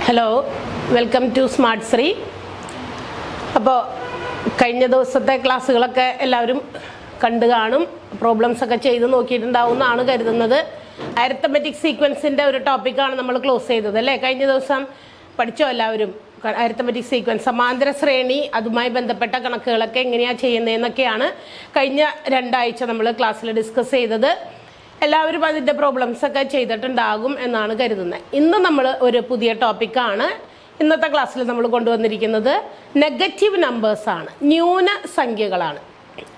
Hello, welcome to smart Shri. അപ്പോൾ കഴിഞ്ഞ ദിവസത്തെ ക്ലാസ്സുകളൊക്കെ എല്ലാവരും കണ്ടു കാണും, പ്രോബ്ലംസ് ഒക്കെ ചെയ്ത് നോക്കിയിട്ടുണ്ടാവും എന്നാണ് കരുതുന്നത്. അരിത്തമെറ്റിക് സീക്വൻസിൻ്റെ ഒരു ടോപ്പിക്കാണ് നമ്മൾ ക്ലോസ് ചെയ്തത് അല്ലേ? കഴിഞ്ഞ ദിവസം പഠിച്ചോ എല്ലാവരും? അരിത്തമെറ്റിക് സീക്വൻസ്, സമാന്തര ശ്രേണി, അതുമായി ബന്ധപ്പെട്ട കണക്കുകളൊക്കെ എങ്ങനെയാണ് ചെയ്യുന്നതെന്നൊക്കെയാണ് കഴിഞ്ഞ രണ്ടാഴ്ച നമ്മൾ ക്ലാസ്സിൽ ഡിസ്കസ് ചെയ്തത്. എല്ലാവരും അതിൻ്റെ പ്രോബ്ലംസ് ഒക്കെ ചെയ്തിട്ടുണ്ടാകും എന്നാണ് കരുതുന്നത്. ഇന്ന് നമ്മൾ ഒരു പുതിയ ടോപ്പിക്കാണ് ഇന്നത്തെ ക്ലാസ്സിൽ നമ്മൾ കൊണ്ടുവന്നിരിക്കുന്നത്. നെഗറ്റീവ് നമ്പേഴ്സാണ്, ന്യൂനസംഖ്യകളാണ്.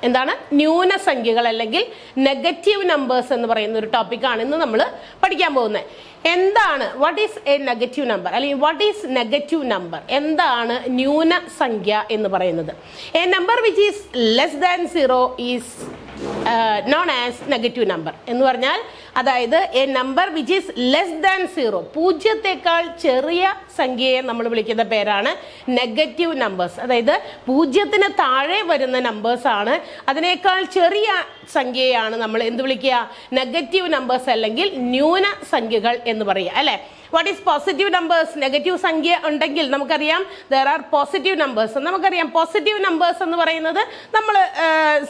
എന്താണ് ന്യൂനസംഖ്യകൾ അല്ലെങ്കിൽ നെഗറ്റീവ് നമ്പേഴ്സ് എന്ന് പറയുന്ന ഒരു ടോപ്പിക്കാണ് ഇന്ന് നമ്മൾ പഠിക്കാൻ പോകുന്നത്. എന്താണ് what is A negative number അല്ലെങ്കിൽ വാട്ട് ഈസ് നെഗറ്റീവ് നമ്പർ, എന്താണ് ന്യൂനസംഖ്യ എന്ന് പറയുന്നത്? A number which is less than 0 is known as negative number എന്ന് പറഞ്ഞാൽ, അതായത് A number which is less than 0, പൂജ്യത്തെക്കാൾ ചെറിയ സംഖ്യയെ നമ്മൾ വിളിക്കുന്ന പേരാണ് നെഗറ്റീവ് നമ്പേഴ്സ്. അതായത് പൂജ്യത്തിന് താഴെ വരുന്ന നമ്പേഴ്സാണ്, അതിനേക്കാൾ ചെറിയ സംഖ്യയാണ് നമ്മൾ എന്ത് വിളിക്കുക? നെഗറ്റീവ് നമ്പേഴ്സ് അല്ലെങ്കിൽ ന്യൂനസംഖ്യകൾ എന്ന് പറയുക അല്ലേ? What is positive numbers? Negative സംഖ്യ ഉണ്ടെങ്കിൽ നമുക്കറിയാം ദർ ആർ പോസിറ്റീവ് നമ്പേഴ്സ്. നമുക്കറിയാം പോസിറ്റീവ് നമ്പേഴ്സ് എന്ന് പറയുന്നത് നമ്മൾ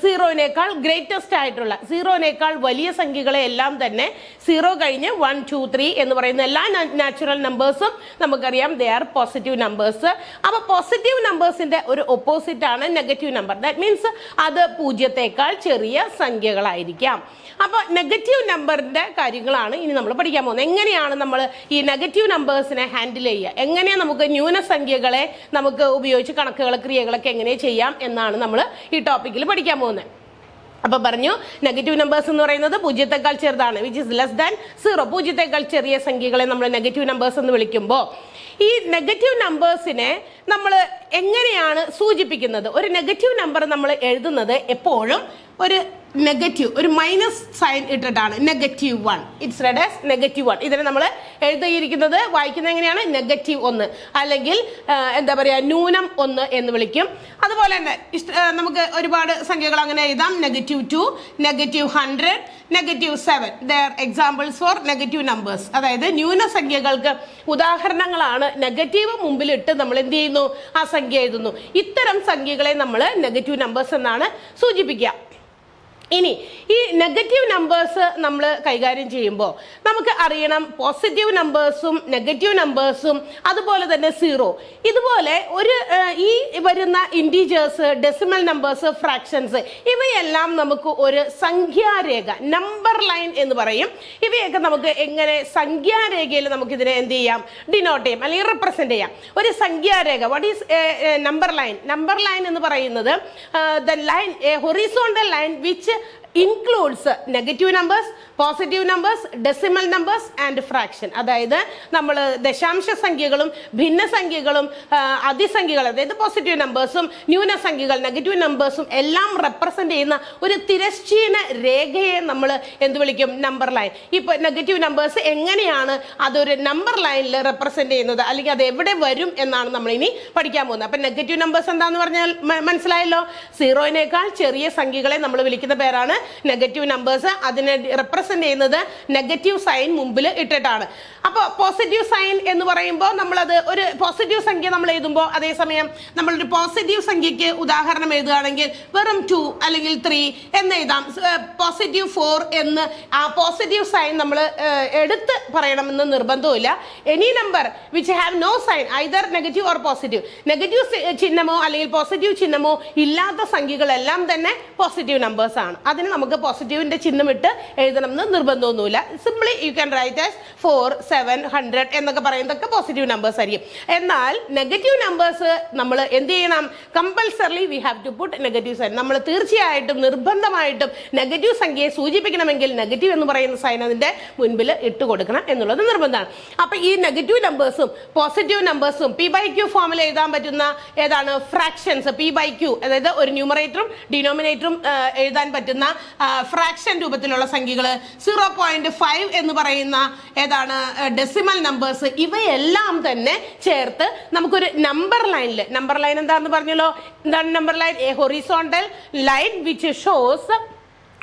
സീറോയിനേക്കാൾ ഗ്രേറ്റസ്റ്റ് ആയിട്ടുള്ള, സീറോയിനേക്കാൾ വലിയ സംഖ്യകളെ എല്ലാം തന്നെ 0 കഴിഞ്ഞ് 1, 2, 3 എന്ന് പറയുന്ന എല്ലാ നാച്ചുറൽ നമ്പേഴ്സും നമുക്കറിയാം ദേ ആർ പോസിറ്റീവ് നമ്പേഴ്സ്. അപ്പോൾ പോസിറ്റീവ് നമ്പേഴ്സിന്റെ ഒരു ഓപ്പോസിറ്റ് ആണ് നെഗറ്റീവ് നമ്പർ. ദാറ്റ് മീൻസ് അത് പൂജ്യത്തെക്കാൾ ചെറിയ സംഖ്യകളായിരിക്കാം. അപ്പോൾ നെഗറ്റീവ് നമ്പറിന്റെ കാര്യങ്ങളാണ് ഇനി നമ്മൾ പഠിക്കാൻ പോകുന്നത്. എങ്ങനെയാണ് നമ്മൾ ഈ നെഗറ്റീവ് നമ്പേഴ്സിനെ ഹാൻഡിൽ ചെയ്യുക, എങ്ങനെയാണ് നമുക്ക് ന്യൂനസംഖ്യകളെ നമുക്ക് ഉപയോഗിച്ച് കണക്കുകൾ, ക്രിയകളൊക്കെ എങ്ങനെ ചെയ്യാം എന്നാണ് നമ്മൾ ഈ ടോപ്പിക്കിൽ പഠിക്കാൻ പോകുന്നത്. അപ്പോൾ പറഞ്ഞു, നെഗറ്റീവ് നമ്പേഴ്സ് എന്ന് പറയുന്നത് പൂജ്യത്തെക്കാൾ ചെറുതാണ്, വിച്ച് ഇസ് ലെസ് ദാൻ 0, പൂജ്യത്തെക്കാൾ ചെറിയ സംഖ്യകളെ നമ്മൾ നെഗറ്റീവ് നമ്പേഴ്സ് എന്ന് വിളിക്കുമ്പോൾ, ഈ നെഗറ്റീവ് നമ്പേഴ്സിനെ നമ്മൾ എങ്ങനെയാണ് സൂചിപ്പിക്കുന്നത്? ഒരു നെഗറ്റീവ് നമ്പർ നമ്മൾ എഴുതുന്നത് എപ്പോഴും ഒരു നെഗറ്റീവ്, ഒരു മൈനസ് സൈൻ ഇട്ടിട്ടാണ്. -1, ഇറ്റ്സ് റെഡ് ആസ് -1. ഇതിനെ നമ്മൾ എഴുതിയിരിക്കുന്നത്, വായിക്കുന്നത് എങ്ങനെയാണ്? -1 അല്ലെങ്കിൽ എന്താ പറയുക, -1 എന്ന് വിളിക്കും. അതുപോലെ തന്നെ നമുക്ക് ഒരുപാട് സംഖ്യകൾ അങ്ങനെ എഴുതാം. -2, -100, -7. There examples for negative numbers. അതായത് ന്യൂനസംഖ്യകൾക്ക് ഉദാഹരണങ്ങളാണ്. നെഗറ്റീവ് മുമ്പിലിട്ട് നമ്മൾ എന്ത് ചെയ്യുന്നു? ആ സംഖ്യ എഴുതുന്നു. ഇത്തരം സംഖ്യകളെ നമ്മൾ നെഗറ്റീവ് നമ്പേഴ്സ് എന്നാണ് സൂചിപ്പിക്കുക. ഇനി ഈ നെഗറ്റീവ് നമ്പേഴ്സ് നമ്മൾ കൈകാര്യം ചെയ്യുമ്പോൾ നമുക്ക് അറിയണം, പോസിറ്റീവ് നമ്പേഴ്സും നെഗറ്റീവ് നമ്പേഴ്സും അതുപോലെ തന്നെ 0, ഇതുപോലെ ഒരു ഈ വരുന്ന ഇൻറ്റീജേഴ്സ്, ഡെസിമൽ നമ്പേഴ്സ്, ഫ്രാക്ഷൻസ്, ഇവയെല്ലാം നമുക്ക് ഒരു സംഖ്യാരേഖ, നമ്പർ ലൈൻ എന്ന് പറയും. ഇവയൊക്കെ നമുക്ക് എങ്ങനെ സംഖ്യാരേഖയിൽ നമുക്കിതിനെ എന്ത് ചെയ്യാം? ഡിനോട്ട് ചെയ്യാം അല്ലെങ്കിൽ റെപ്രസെന്റ് ചെയ്യാം. ഒരു സംഖ്യാരേഖ, what is number line? Number line എന്ന് പറയുന്നത് the line, a horizontal line which includes negative numbers, positive numbers, decimal numbers and fraction. അതായത് നമ്മൾ ദശാംശ സംഖ്യകളും ഭിന്നസംഖ്യകളും അതിസംഖ്യകൾ, അതായത് പോസിറ്റീവ് നമ്പേഴ്സും ന്യൂനസംഖ്യകൾ, നെഗറ്റീവ് നമ്പേഴ്സും എല്ലാം റെപ്രസെന്റ് ചെയ്യുന്ന ഒരു തിരശ്ചീന രേഖയെ നമ്മൾ എന്ത് വിളിക്കും? Number line. ഇപ്പോൾ നെഗറ്റീവ് നമ്പേഴ്സ് എങ്ങനെയാണ് അതൊരു നമ്പർ ലൈനിൽ റെപ്രസെന്റ് ചെയ്യുന്നത്, അല്ലെങ്കിൽ അത് എവിടെ വരും എന്നാണ് നമ്മൾ ഇനി പഠിക്കാൻ പോകുന്നത്. അപ്പം നെഗറ്റീവ് നമ്പേഴ്സ് എന്താന്ന് പറഞ്ഞാൽ മനസ്സിലായല്ലോ? സീറോയിനേക്കാൾ ചെറിയ സംഖ്യകളെ നമ്മൾ വിളിക്കുന്ന പേരാണ് നെഗറ്റീവ് നമ്പേഴ്സ്. അതിനെ റെപ്രസെന്റ് ചെയ്യുന്നത് നെഗറ്റീവ് സൈൻ മുമ്പിൽ ഇട്ടിട്ടാണ്. അപ്പോൾ പോസിറ്റീവ് സൈൻ എന്ന് പറയുമ്പോൾ നമ്മളത് ഒരു പോസിറ്റീവ് സംഖ്യ നമ്മൾ എഴുതുമ്പോൾ, അതേസമയം നമ്മളൊരു പോസിറ്റീവ് സംഖ്യയ്ക്ക് ഉദാഹരണം എഴുതുകയാണെങ്കിൽ വെറും 2 അല്ലെങ്കിൽ 3 എന്ന് എഴുതാം. +4 എന്ന് ആ പോസിറ്റീവ് സൈൻ നമ്മൾ എടുത്ത് പറയണമെന്ന് നിർബന്ധമില്ല. Any number which have no sign, either negative or positive, negative ചിഹ്നമോ അല്ലെങ്കിൽ പോസിറ്റീവ് ചിഹ്നമോ ഇല്ലാത്ത സംഖ്യകളെല്ലാം തന്നെ പോസിറ്റീവ് നമ്പേഴ്സ് ആണ്. അതിന് നമുക്ക് പോസിറ്റീവിന്റെ ചിഹ്നം ഇട്ട് എഴുതണം എന്ന് നിർബന്ധമൊന്നുമില്ല. Simply you can write as 4, 7, 100 എന്നൊക്കെ പറയുന്നതൊക്കെ പോസിറ്റീവ് നമ്പേഴ്സ് ആയിരിക്കും. എന്നാൽ നെഗറ്റീവ് നമ്പേഴ്സ് നമ്മൾ എന്ത് ചെയ്യണം? Compulsorily we have to put negative sign. നമ്മൾ തീർച്ചയായിട്ടും നിർബന്ധമായിട്ടും നെഗറ്റീവ് സംഖ്യയെ സൂചിപ്പിക്കണമെങ്കിൽ നെഗറ്റീവ് എന്ന് പറയുന്ന സൈൻ അതിന്റെ മുൻപിൽ ഇട്ട് കൊടുക്കണം എന്നുള്ളത് നിർബന്ധമാണ്. അപ്പൊ ഈ നെഗറ്റീവ് നമ്പേഴ്സും പോസിറ്റീവ് നമ്പേഴ്സും P/Q ഫോമിൽ എഴുതാൻ പറ്റുന്ന ഏതാണ്? ഫ്രാക്ഷൻസ്. P/Q, അതായത് ഒരു ന്യൂമറേറ്ററും ഡിനോമിനേറ്ററും എഴുതാൻ പറ്റുന്ന ഫ്രാക്ഷൻ രൂപത്തിലുള്ള സംഖ്യകൾ, 0.5 എന്ന് പറയുന്ന ഏതാണ് ഡെസിമൽ നമ്പേഴ്സ്, ഇവയെല്ലാം തന്നെ ചേർത്ത് നമുക്കൊരു നമ്പർ ലൈനിൽ, നമ്പർ ലൈൻ എന്താണെന്ന് പറഞ്ഞല്ലോ? എന്താണ് number line? A horizontal line which shows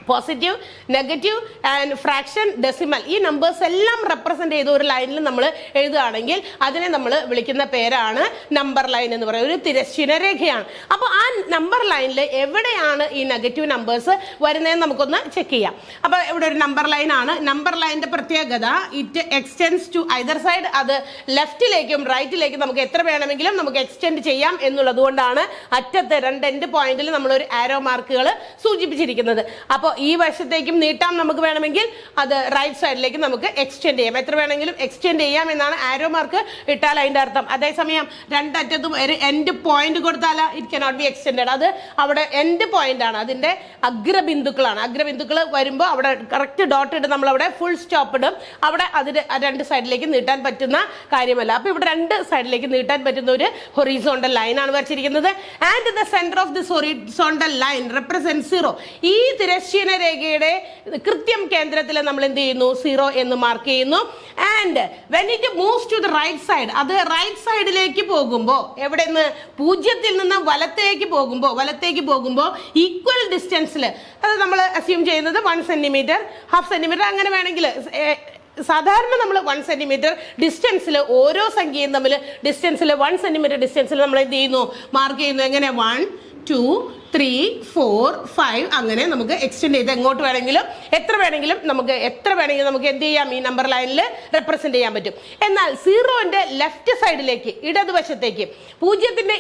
positive, negative and fraction, decimal, ഈ നമ്പേഴ്സ് എല്ലാം റെപ്രസെന്റ് ചെയ്ത ഒരു ലൈനിൽ നമ്മൾ എഴുതുകയാണെങ്കിൽ അതിനെ നമ്മൾ വിളിക്കുന്ന പേരാണ് നമ്പർ ലൈൻ എന്ന് പറയുന്നത്. ഒരു തിരശ്ചീന രേഖയാണ്. അപ്പോൾ ആ നമ്പർ ലൈനിൽ എവിടെയാണ് ഈ നെഗറ്റീവ് നമ്പേഴ്സ് വരുന്നതെന്ന് നമുക്കൊന്ന് ചെക്ക് ചെയ്യാം. അപ്പോൾ ഇവിടെ ഒരു നമ്പർ ലൈൻ ആണ്. നമ്പർ ലൈനിന്റെ പ്രത്യേകത it extends to either side. അത് ലെഫ്റ്റിലേക്കും റൈറ്റിലേക്കും നമുക്ക് എത്ര വേണമെങ്കിലും നമുക്ക് എക്സ്റ്റെൻഡ് ചെയ്യാം എന്നുള്ളത് കൊണ്ടാണ് അറ്റത്ത് രണ്ട് എൻഡ് പോയിന്റിൽ നമ്മൾ ഒരു ആരോ മാർക്കുകൾ സൂചിപ്പിച്ചിരിക്കുന്നത്. അപ്പോൾ ഈ വശത്തേക്കും നീട്ടാം നമുക്ക് വേണമെങ്കിൽ, അത് റൈറ്റ് സൈഡിലേക്ക് നമുക്ക് എക്സ്റ്റെൻഡ് ചെയ്യാം. എത്ര വേണമെങ്കിലും എക്സ്റ്റെൻഡ് ചെയ്യാം എന്നാണ് ആരോ മാർക്ക് ഇട്ടാൽ അതിന്റെ അർത്ഥം. അതേസമയം രണ്ടറ്റത്തും ഒരു എൻഡ് പോയിന്റ് കൊടുത്താൽ ഇറ്റ് കനോട്ട് ബി എക്സ്റ്റെൻഡഡ്. അത് അവിടെ എൻഡ് പോയിന്റ് ആണ്, അതിന്റെ അഗ്രബിന്ദുക്കളാണ്. അഗ്രബിന്ദുക്കൾ വരുമ്പോൾ അവിടെ കറക്റ്റ് ഡോട്ട് ഇട്ട് നമ്മൾ അവിടെ ഫുൾ സ്റ്റോപ്പ് ഇടും. അവിടെ അതിന് രണ്ട് സൈഡിലേക്ക് നീട്ടാൻ പറ്റുന്ന കാര്യമല്ല. അപ്പൊ ഇവിടെ രണ്ട് സൈഡിലേക്ക് നീട്ടാൻ പറ്റുന്ന ഒരു ഹൊറിസോണ്ടൽ ലൈൻ ആണ് വരച്ചിരിക്കുന്നത്. And the centre of this horizontal line represent 0. ഈ തിരശ്ചീന രേഖയുടെ കൃത്യം കേന്ദ്രത്തിൽ നമ്മൾ എന്ത് ചെയ്യുന്നു? 0 എന്ന് മാർക്ക് ചെയ്യുന്നു. And when it moves to the right side, അത് റൈറ്റ് സൈഡിലേക്ക് പോകുമ്പോൾ, എവിടെ നിന്ന്? 0 നിന്ന് വലത്തേക്ക് പോകുമ്പോൾ ഈക്വൽ ഡിസ്റ്റൻസിൽ, അത് നമ്മൾ അസ്യൂം ചെയ്യുന്നത് 1 സെന്റിമീറ്റർ, ഹാഫ് സെന്റിമീറ്റർ, അങ്ങനെ വേണമെങ്കിൽ സാധാരണ നമ്മൾ 1 സെന്റിമീറ്റർ ഡിസ്റ്റൻസിൽ ഓരോ സംഖ്യയും തമ്മിൽ ഡിസ്റ്റൻസിൽ 1 സെന്റിമീറ്റർ ഡിസ്റ്റൻസിൽ നമ്മൾ എന്ത് ചെയ്യുന്നു? മാർക്ക് ചെയ്യുന്നു. എങ്ങനെ? 1, 2, 3, 4, 5 അങ്ങനെ നമുക്ക് എക്സ്റ്റെൻഡ് ചെയ്ത് എങ്ങോട്ട് വേണമെങ്കിലും എത്ര വേണമെങ്കിലും നമുക്ക് എന്ത് ചെയ്യാം? ഈ നമ്പർ ലൈനിൽ റെപ്രസെന്റ് ചെയ്യാൻ പറ്റും. എന്നാൽ 0ന്റെ ലെഫ്റ്റ് സൈഡിലേക്ക്, ഇടതുവശത്തേക്ക്, 0ന്റെ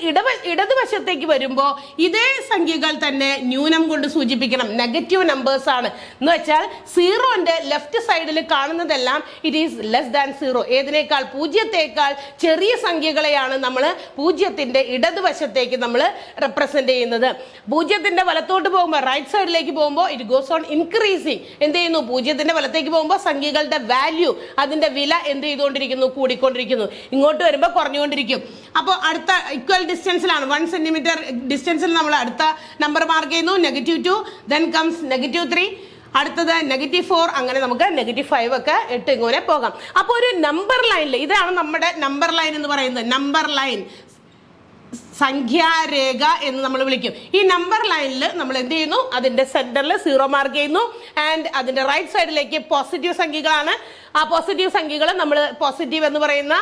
ഇടതുവശത്തേക്ക് വരുമ്പോൾ ഇതേ സംഖ്യകൾ തന്നെ ന്യൂനം കൊണ്ട് സൂചിപ്പിക്കണം. നെഗറ്റീവ് നമ്പേഴ്സ് ആണ് എന്ന് വെച്ചാൽ 0ന്റെ ലെഫ്റ്റ് സൈഡിൽ കാണുന്നതെല്ലാം ഇറ്റ് ഈസ് ലെസ് ദാൻ 0. ഏതിനേക്കാൾ? 0ത്തേക്കാൾ ചെറിയ സംഖ്യകളെയാണ് നമ്മൾ 0ത്തിന്റെ ഇടതുവശത്തേക്ക് നമ്മൾ റെപ്രസെന്റ് ചെയ്യുന്നത്. 0ത്തിന്റെ വലത്തോട്ട് പോകുമ്പോൾ, റൈറ്റ് സൈഡിലേക്ക് പോകുമ്പോൾ ഇറ്റ് ഗോസ് ഓൺ ഇൻക്രീസിങ്. എന്ത് ചെയ്യുന്നു? 0ത്തിന്റെ വലത്തേക്ക് പോകുമ്പോൾ സംഖ്യകളുടെ വാല്യൂ, അതിന്റെ വില എന്ത് ചെയ്തുകൊണ്ടിരിക്കുന്നു? കൂടിക്കൊണ്ടിരിക്കുന്നു. ഇങ്ങോട്ട് വരുമ്പോൾ കുറഞ്ഞുകൊണ്ടിരിക്കും. അപ്പോൾ അടുത്ത ഈക്വൽ ഡിസ്റ്റൻസിലാണ്, 1 സെന്റിമീറ്റർ ഡിസ്റ്റൻസിൽ നമ്മൾ അടുത്ത നമ്പർ മാർക്ക് ചെയ്യുന്നു. -2, then comes -3, അടുത്തത് -4, അങ്ങനെ നമുക്ക് -5 ഒക്കെ ഇട്ട് ഇങ്ങനെ പോകാം. അപ്പോൾ ഒരു നമ്പർ ലൈനിൽ, ഇതാണ് നമ്മുടെ നമ്പർ ലൈൻ എന്ന് പറയുന്നത്. നമ്പർ ലൈൻ, സംഖ്യാരേഖ എന്ന് നമ്മൾ വിളിക്കും. ഈ നമ്പർ ലൈനിൽ നമ്മൾ എന്ത് ചെയ്യുന്നു? അതിന്റെ സെന്ററിൽ 0 മാർക്ക് ചെയ്യുന്നു. ആൻഡ് അതിന്റെ റൈറ്റ് സൈഡിലേക്ക് പോസിറ്റീവ് സംഖ്യകളാണ്. ആ പോസിറ്റീവ് സംഖ്യകൾ നമ്മൾ പോസിറ്റീവ് എന്ന് പറയുന്ന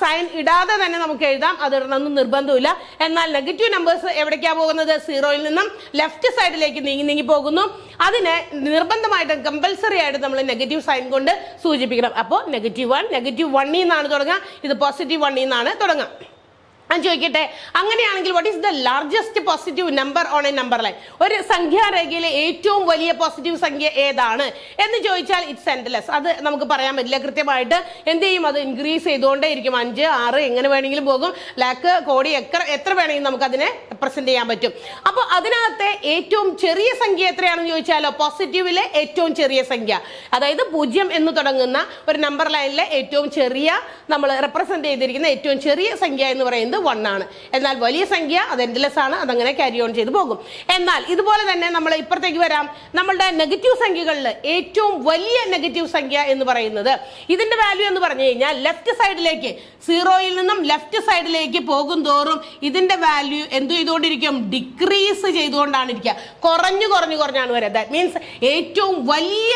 സൈൻ ഇടാതെ തന്നെ നമുക്ക് എഴുതാം, അതിടണമെന്ന് നിർബന്ധമില്ല. എന്നാൽ നെഗറ്റീവ് നമ്പേഴ്സ് എവിടേക്കാണ് പോകുന്നത്? 0യിൽ നിന്നും ലെഫ്റ്റ് സൈഡിലേക്ക് നീങ്ങി പോകുന്നു. അതിനെ നിർബന്ധമായിട്ടും കമ്പൽസറി ആയിട്ട് നമ്മൾ നെഗറ്റീവ് സൈൻ കൊണ്ട് സൂചിപ്പിക്കണം. അപ്പോൾ -1 നിന്നാണ് തുടങ്ങുക, ഇത് +1 നിന്നാണ് തുടങ്ങുക. ഞാൻ ചോദിക്കട്ടെ, അങ്ങനെയാണെങ്കിൽ what is the largest positive number on a number line? ഒരു സംഖ്യാരേഖയിലെ ഏറ്റവും വലിയ പോസിറ്റീവ് സംഖ്യ ഏതാണ് എന്ന് ചോദിച്ചാൽ ഇറ്റ്സ് എൻഡ്ലെസ്. അത് നമുക്ക് പറയാൻ പറ്റില്ല കൃത്യമായിട്ട്. എന്ത് ചെയ്യും? അത് ഇൻക്രീസ് ചെയ്തുകൊണ്ടേ ഇരിക്കും. 5, 6 എങ്ങനെ വേണമെങ്കിലും പോകും. ലാക്ക്, കോടി, എത്ര വേണമെങ്കിലും നമുക്ക് അതിനെ റെപ്രസെന്റ് ചെയ്യാൻ പറ്റും. അപ്പോൾ അതിനകത്തെ ഏറ്റവും ചെറിയ സംഖ്യ എത്രയാണെന്ന് ചോദിച്ചാലോ, പോസിറ്റീവിലെ ഏറ്റവും ചെറിയ സംഖ്യ, അതായത് 0 എന്ന് തുടങ്ങുന്ന ഒരു നമ്പർ ലൈനിലെ ഏറ്റവും ചെറിയ, നമ്മൾ റെപ്രസെന്റ് ചെയ്തിരിക്കുന്ന ഏറ്റവും ചെറിയ സംഖ്യ എന്ന് പറയുന്നത് 1 ആണ്. എന്നാൽ വലിയ സംഖ്യ അത് എൻഡ്ലെസ് ആണ്, അതങ്ങനെ ക്യാരി ഓൺ ചെയ്ത് പോകും. എന്നാൽ ഇതുപോലെ തന്നെ നമ്മൾ ഇപ്പുറത്തേക്ക് വരാം. നമ്മളുടെ നെഗറ്റീവ് സംഖ്യകളിൽ ഏറ്റവും വലിയ നെഗറ്റീവ് സംഖ്യ എന്ന് പറയുന്നത്, ഇതിന്റെ വാല്യൂ എന്ന് പറഞ്ഞു കഴിഞ്ഞാൽ ലെഫ്റ്റ് സൈഡിലേക്ക്, 0യിൽ നിന്നും ലെഫ്റ്റ് സൈഡിലേക്ക് പോകും തോറും ഇതിന്റെ വാല്യൂ എന്ത് ചെയ്തുകൊണ്ടിരിക്കും? ഡിക്രീസ് ചെയ്തുകൊണ്ടാണ് ഇരിക്കുക. കുറഞ്ഞാണ് വരിക. ദാറ്റ് മീൻസ് ഏറ്റവും വലിയ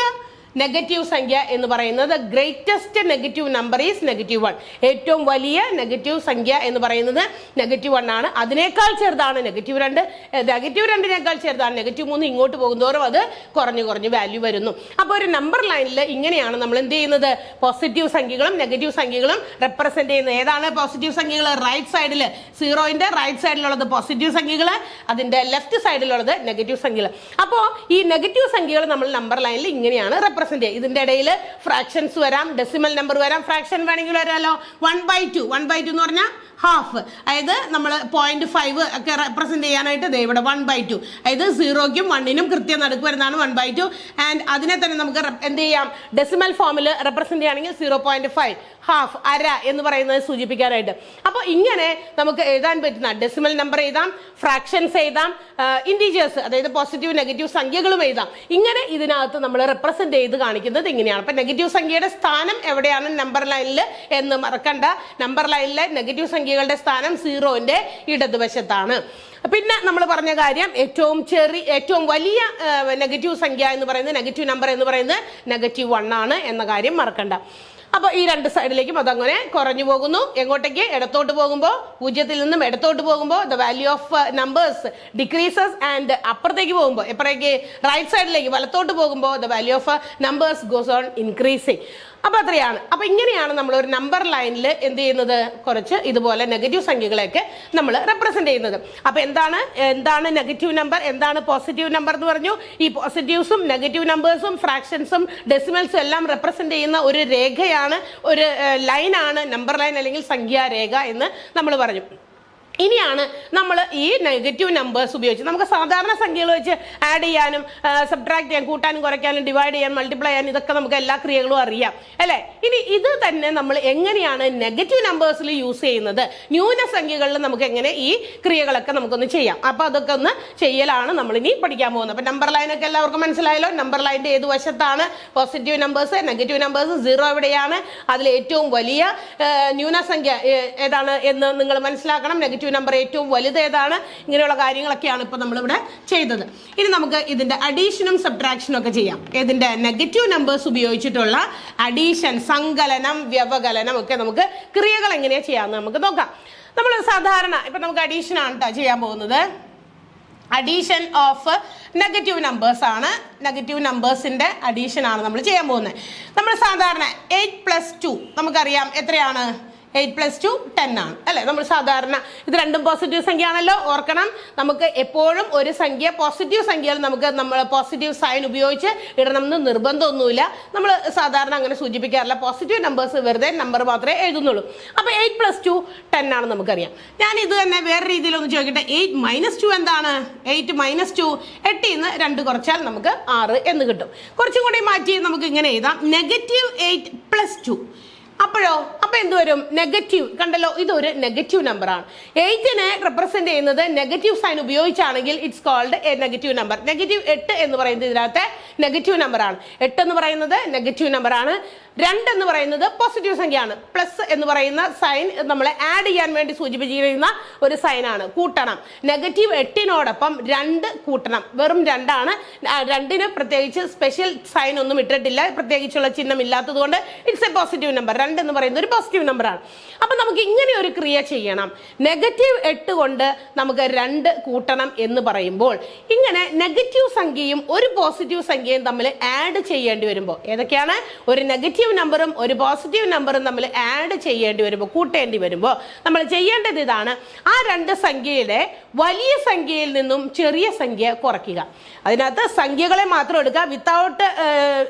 നെഗറ്റീവ് സംഖ്യ എന്ന് പറയുന്നത്, ഗ്രേറ്റസ്റ്റ് നെഗറ്റീവ് നമ്പർ ഈസ് -1. ഏറ്റവും വലിയ നെഗറ്റീവ് സംഖ്യ എന്ന് പറയുന്നത് -1 ആണ്. അതിനേക്കാൾ ചെറുതാണ് -2. -2നേക്കാൾ ചെറുതാണ് -3. ഇങ്ങോട്ട് പോകുന്തോറും അത് കുറഞ്ഞു വാല്യൂ വരുന്നു. അപ്പോൾ ഒരു നമ്പർ ലൈനിൽ ഇങ്ങനെയാണ് നമ്മൾ എന്ത് ചെയ്യുന്നത്? പോസിറ്റീവ് സംഖ്യകളും നെഗറ്റീവ് സംഖ്യകളും റെപ്രസെന്റ് ചെയ്യുന്നത്. ഏതാണ് പോസിറ്റീവ് സംഖ്യകൾ? റൈറ്റ് സൈഡിൽ, 0ന്റെ റൈറ്റ് സൈഡിലുള്ളത് പോസിറ്റീവ് സംഖ്യകൾ, അതിന്റെ ലെഫ്റ്റ് സൈഡിലുള്ളത് നെഗറ്റീവ് സംഖ്യകൾ. അപ്പോൾ ഈ നെഗറ്റീവ് സംഖ്യകൾ നമ്മൾ നമ്പർ ലൈനിൽ ഇങ്ങനെയാണ് റെപ്രസെന്റ്. ഇതിന്റെ ഇടയിൽ ഫ്രാക്ഷൻസ് വരാം, ഡെസിമൽ നമ്പർ വരാം, ഫ്രാക്ഷൻ വേണമെങ്കിൽ വരാമല്ലോ. 1/2 എന്ന് പറഞ്ഞാൽ ഹാഫ്, അതായത് നമ്മൾ 0.5 ഒക്കെ റെപ്രസെന്റ് ചെയ്യാനായിട്ട് ഇവിടെ 1/2, അതായത് 0ക്കും 1നും കൃത്യം നടുക്ക് വരുന്നതാണ് 1/2. ആൻഡ് അതിനെ തന്നെ നമുക്ക് എന്ത് ചെയ്യാം? ഡെസിമൽ ഫോമിൽ റെപ്രസെന്റ് ചെയ്യുകയാണെങ്കിൽ 0.5, ഹാഫ്, അര എന്ന് പറയുന്നത് സൂചിപ്പിക്കാനായിട്ട്. അപ്പോൾ ഇങ്ങനെ നമുക്ക് എഴുതാൻ പറ്റുന്ന ഡെസിമൽ നമ്പർ എഴുതാം, ഫ്രാക്ഷൻസ് എഴുതാം, ഇൻറ്റീജേഴ്സ്, അതായത് പോസിറ്റീവ് നെഗറ്റീവ് സംഖ്യകളും എഴുതാം. ഇങ്ങനെ ഇതിനകത്ത് നമ്മൾ റെപ്രസെന്റ് ചെയ്ത് ചെയ്ത് കാണിക്കുന്നത് ഇങ്ങനെയാണ്. അപ്പൊ നെഗറ്റീവ് സംഖ്യയുടെ സ്ഥാനം എവിടെയാണ് നമ്പർ ലൈനിൽ എന്ന് മറക്കണ്ട. നമ്പർ ലൈനിലെ നെഗറ്റീവ് സംഖ്യകളുടെ സ്ഥാനം 0ന്റെ ഇടതുവശത്താണ്. പിന്നെ നമ്മൾ പറഞ്ഞ കാര്യം ഏറ്റവും വലിയ നെഗറ്റീവ് സംഖ്യ എന്ന് പറയുന്നത് നെഗറ്റീവ് നമ്പർ എന്ന് പറയുന്നത് -1 ആണ് എന്ന കാര്യം മറക്കണ്ട. അപ്പോൾ ഈ രണ്ട് സൈഡിലേക്കും അതങ്ങനെ കുറഞ്ഞു പോകുന്നു. എങ്ങോട്ടേക്ക്? ഇടത്തോട്ട് പോകുമ്പോൾ, 0ൽ നിന്നും ഇടത്തോട്ട് പോകുമ്പോൾ the value of numbers decreases and അപ്പുറത്തേക്ക് പോകുമ്പോൾ, എപ്പോഴേക്ക്? റൈറ്റ് സൈഡിലേക്ക് വലത്തോട്ട് പോകുമ്പോൾ the value of numbers goes on increasing. അപ്പൊ അത്രയാണ്. അപ്പൊ ഇങ്ങനെയാണ് നമ്മൾ ഒരു നമ്പർ ലൈനിൽ എന്ത് ചെയ്യുന്നത്? കുറച്ച് ഇതുപോലെ നെഗറ്റീവ് സംഖ്യകളെയൊക്കെ നമ്മൾ റെപ്രസെന്റ് ചെയ്യുന്നത്. അപ്പൊ എന്താണ് നെഗറ്റീവ് നമ്പർ, എന്താണ് പോസിറ്റീവ് നമ്പർ എന്ന് പറഞ്ഞു. ഈ പോസിറ്റീവ്സും നെഗറ്റീവ് നമ്പേഴ്സും ഫ്രാക്ഷൻസും ഡെസിമൽസും എല്ലാം റെപ്രസെന്റ് ചെയ്യുന്ന ഒരു രേഖയാണ്, ഒരു ലൈനാണ് നമ്പർ ലൈൻ അല്ലെങ്കിൽ സംഖ്യാരേഖ എന്ന് നമ്മൾ പറഞ്ഞു. ഇനിയാണ് നമ്മൾ ഈ നെഗറ്റീവ് നമ്പേഴ്സ് ഉപയോഗിച്ച് നമുക്ക് സാധാരണ സംഖ്യകൾ വെച്ച് ആഡ് ചെയ്യാനും സബ്ട്രാക്ട് ചെയ്യാൻ, കൂട്ടാനും കുറയ്ക്കാനും ഡിവൈഡ് ചെയ്യാൻ മൾട്ടിപ്ലൈ ചെയ്യാൻ ഇതൊക്കെ നമുക്ക് എല്ലാ ക്രിയകളും അറിയാം അല്ലേ. ഇനി ഇത് തന്നെ നമ്മൾ എങ്ങനെയാണ് നെഗറ്റീവ് നമ്പേഴ്സിൽ യൂസ് ചെയ്യുന്നത്, ന്യൂനസംഖ്യകളിൽ നമുക്ക് എങ്ങനെ ഈ ക്രിയകളൊക്കെ നമുക്കൊന്ന് ചെയ്യാം. അപ്പൊ അതൊക്കെ ഒന്ന് ചെയ്യലാണ് നമ്മൾ ഇനി പഠിക്കാൻ പോകുന്നത്. അപ്പൊ നമ്പർ ലൈനൊക്കെ എല്ലാവർക്കും മനസ്സിലായല്ലോ. നമ്പർ ലൈനിന്റെ ഏത് വശത്താണ് പോസിറ്റീവ് നമ്പേഴ്സ്, നെഗറ്റീവ് നമ്പേഴ്സ്, 0 എവിടെയാണ്, അതിൽ ഏറ്റവും വലിയ ന്യൂനസംഖ്യ ഏതാണ് എന്ന് നിങ്ങൾ മനസ്സിലാക്കണം. നെഗറ്റീവ് നമ്പർ ഏറ്റവും വലുത് ഏതാണ്, ഇങ്ങനെയുള്ള കാര്യങ്ങളൊക്കെയാണ് ഇപ്പൊ നമ്മളിവിടെ ചെയ്തത്. ഇനി നമുക്ക് ഇതിന്റെ അഡീഷനും സബ്ട്രാക്ഷനും ഒക്കെ ചെയ്യാം. ഇതിന്റെ നെഗറ്റീവ് നമ്പേഴ്സ് ഉപയോഗിച്ചിട്ടുള്ള അഡീഷൻ, സങ്കലനം, വ്യവകലനം ഒക്കെ നമുക്ക് ക്രിയകൾ എങ്ങനെയാ ചെയ്യാമെന്ന് നമുക്ക് നോക്കാം. നമ്മൾ സാധാരണ ഇപ്പൊ നമുക്ക് അഡീഷൻ ആണ് കേട്ടോ ചെയ്യാൻ പോകുന്നത്. അഡീഷൻ ഓഫ് നെഗറ്റീവ് നമ്പേഴ്സ് ആണ്. നെഗറ്റീവ് നമ്പേഴ്സിന്റെ അഡീഷൻ ആണ് നമ്മൾ ചെയ്യാൻ പോകുന്നത്. നമ്മൾ സാധാരണ 8+2 നമുക്കറിയാം എത്രയാണ്? 8+2 10 ആണ് അല്ലെ. നമ്മൾ സാധാരണ ഇത് രണ്ടും പോസിറ്റീവ് സംഖ്യ ആണല്ലോ, ഓർക്കണം. നമുക്ക് എപ്പോഴും ഒരു സംഖ്യ പോസിറ്റീവ് സംഖ്യയിൽ നമ്മൾ പോസിറ്റീവ് സൈൻ ഉപയോഗിച്ച് ഇടണം എന്ന് നിർബന്ധമൊന്നുമില്ല. നമ്മൾ സാധാരണ അങ്ങനെ സൂചിപ്പിക്കാറില്ല. പോസിറ്റീവ് നമ്പേഴ്സ് വെറുതെ നമ്പർ മാത്രമേ എഴുതുന്നുള്ളൂ. അപ്പൊ 8+2 10 ആണ് നമുക്കറിയാം. ഞാൻ ഇത് തന്നെ വേറെ രീതിയിൽ ഒന്ന് ചോദിക്കട്ടെ. 8-2 എന്താണ്? 8-2 8ൽ നിന്ന് 2 കുറച്ചാൽ നമുക്ക് 6 എന്ന് കിട്ടും. കുറച്ചും കൂടി മാറ്റി നമുക്ക് ഇങ്ങനെ എഴുതാം, -8+2. അപ്പൊ എന്ത് വരും? നെഗറ്റീവ്. കണ്ടല്ലോ, ഇതൊരു നെഗറ്റീവ് നമ്പർ ആണ്. 8നെ റെപ്രസെന്റ് ചെയ്യുന്നത് നെഗറ്റീവ് സൈൻ ഉപയോഗിച്ചാണെങ്കിൽ it's called a negative number. -8 എന്ന് പറയുന്നത് ഇതിനകത്തെ നെഗറ്റീവ് നമ്പർ ആണ്. 8 എന്ന് പറയുന്നത് നെഗറ്റീവ് നമ്പർ ആണ്. 2 എന്ന് പറയുന്നത് പോസിറ്റീവ് സംഖ്യയാണ്. പ്ലസ് എന്ന് പറയുന്ന സൈൻ നമ്മൾ ആഡ് ചെയ്യാൻ വേണ്ടി സൂചിപ്പിച്ചിരിക്കുന്ന ഒരു സൈനാണ്, കൂട്ടണം. -8നോടൊപ്പം 2 കൂട്ടണം. വെറും 2 ആണ്. 2ന് പ്രത്യേകിച്ച് സ്പെഷ്യൽ സൈൻ ഒന്നും ഇട്ടിട്ടില്ല, പ്രത്യേകിച്ചുള്ള ചിഹ്നം ഇല്ലാത്തത് കൊണ്ട് ഇറ്റ്സ് എ പോസിറ്റീവ് നമ്പർ. 2 എന്ന് പറയുന്നത് ഒരു പോസിറ്റീവ് നമ്പറാണ്. അപ്പൊ നമുക്ക് ഇങ്ങനെ ഒരു ക്രിയ ചെയ്യണം. -8 കൊണ്ട് നമുക്ക് 2 കൂട്ടണം എന്ന് പറയുമ്പോൾ ഇങ്ങനെ നെഗറ്റീവ് സംഖ്യയും ഒരു പോസിറ്റീവ് സംഖ്യയും തമ്മിൽ ആഡ് ചെയ്യേണ്ടി വരുമ്പോൾ, ഏതൊക്കെയാണ്? ഒരു നെഗറ്റീവ് നമ്പറും ഒരു പോസിറ്റീവ് നമ്പറും തമ്മിൽ ആഡ് ചെയ്യേണ്ടി വരുമ്പോൾ, കൂട്ടേണ്ടി വരുമ്പോൾ നമ്മൾ ചെയ്യേണ്ടത് ഇതാണ്. ആ 2 സംഖ്യയുടെ വലിയ സംഖ്യയിൽ നിന്നും ചെറിയ സംഖ്യ കുറയ്ക്കുക. അതിനകത്ത് സംഖ്യകളെ മാത്രം എടുക്കുക, വിത്തൗട്ട്